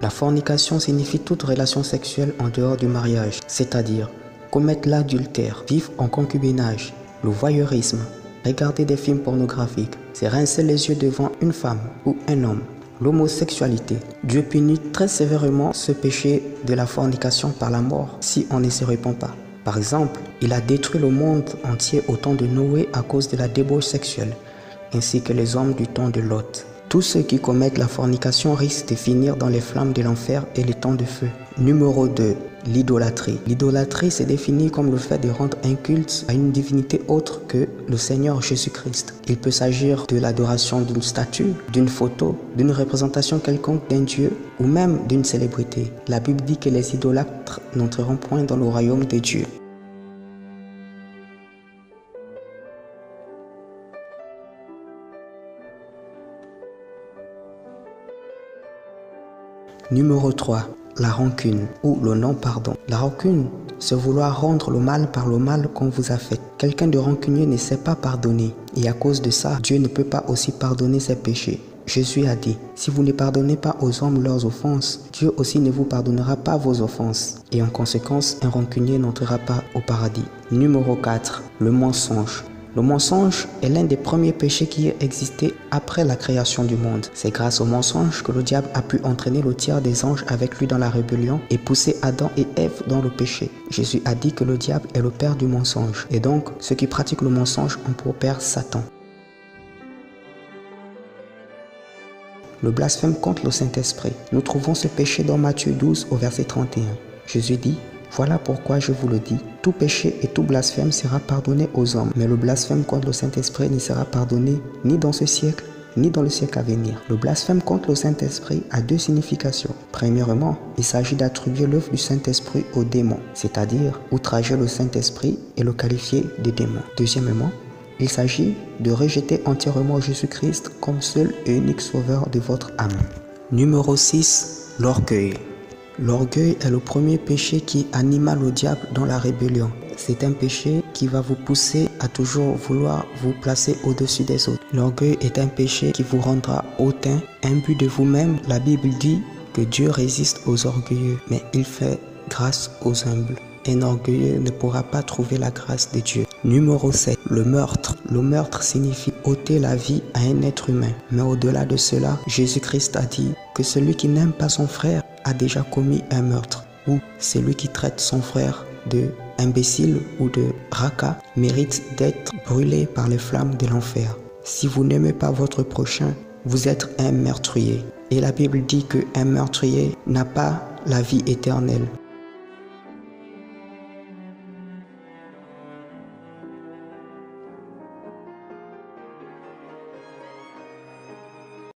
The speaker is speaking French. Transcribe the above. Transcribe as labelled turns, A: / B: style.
A: La fornication signifie toute relation sexuelle en dehors du mariage, c'est-à-dire commettre l'adultère, vivre en concubinage, le voyeurisme, regarder des films pornographiques, se rincer les yeux devant une femme ou un homme. L'homosexualité. Dieu punit très sévèrement ce péché de la fornication par la mort si on ne se répand pas. Par exemple, il a détruit le monde entier au temps de Noé à cause de la débauche sexuelle, ainsi que les hommes du temps de Lot. Tous ceux qui commettent la fornication risquent de finir dans les flammes de l'enfer et les temps de feu. Numéro 2. L'idolâtrie. L'idolâtrie se définit comme le fait de rendre un culte à une divinité autre que le Seigneur Jésus-Christ. Il peut s'agir de l'adoration d'une statue, d'une photo, d'une représentation quelconque d'un dieu ou même d'une célébrité. La Bible dit que les idolâtres n'entreront point dans le royaume de Dieu. Numéro 3. La rancune ou le non-pardon. La rancune, c'est vouloir rendre le mal par le mal qu'on vous a fait. Quelqu'un de rancunier ne sait pas pardonner et à cause de ça, Dieu ne peut pas aussi pardonner ses péchés. Jésus a dit, si vous ne pardonnez pas aux hommes leurs offenses, Dieu aussi ne vous pardonnera pas vos offenses. Et en conséquence, un rancunier n'entrera pas au paradis. Numéro 4. Le mensonge. Le mensonge est l'un des premiers péchés qui a existé après la création du monde. C'est grâce au mensonge que le diable a pu entraîner le tiers des anges avec lui dans la rébellion et pousser Adam et Ève dans le péché. Jésus a dit que le diable est le père du mensonge. Et donc, ceux qui pratiquent le mensonge ont pour père Satan. Le blasphème contre le Saint-Esprit. Nous trouvons ce péché dans Matthieu 12 au verset 31. Jésus dit, voilà pourquoi je vous le dis, tout péché et tout blasphème sera pardonné aux hommes, mais le blasphème contre le Saint-Esprit ne sera pardonné ni dans ce siècle, ni dans le siècle à venir. Le blasphème contre le Saint-Esprit a deux significations. Premièrement, il s'agit d'attribuer l'œuvre du Saint-Esprit aux démons, c'est-à-dire outrager le Saint-Esprit et le qualifier de démon. Deuxièmement, il s'agit de rejeter entièrement Jésus-Christ comme seul et unique sauveur de votre âme. Numéro 6. L'orgueil. L'orgueil est le premier péché qui anima le diable dans la rébellion. C'est un péché qui va vous pousser à toujours vouloir vous placer au-dessus des autres. L'orgueil est un péché qui vous rendra hautain, imbu de vous-même. La Bible dit que Dieu résiste aux orgueilleux, mais il fait grâce aux humbles. Un orgueilleux ne pourra pas trouver la grâce de Dieu. Numéro 7. Le meurtre. Le meurtre signifie ôter la vie à un être humain. Mais au-delà de cela, Jésus-Christ a dit que celui qui n'aime pas son frère a déjà commis un meurtre. Ou celui qui traite son frère de imbécile ou de raca mérite d'être brûlé par les flammes de l'enfer. Si vous n'aimez pas votre prochain, vous êtes un meurtrier. Et la Bible dit qu'un meurtrier n'a pas la vie éternelle.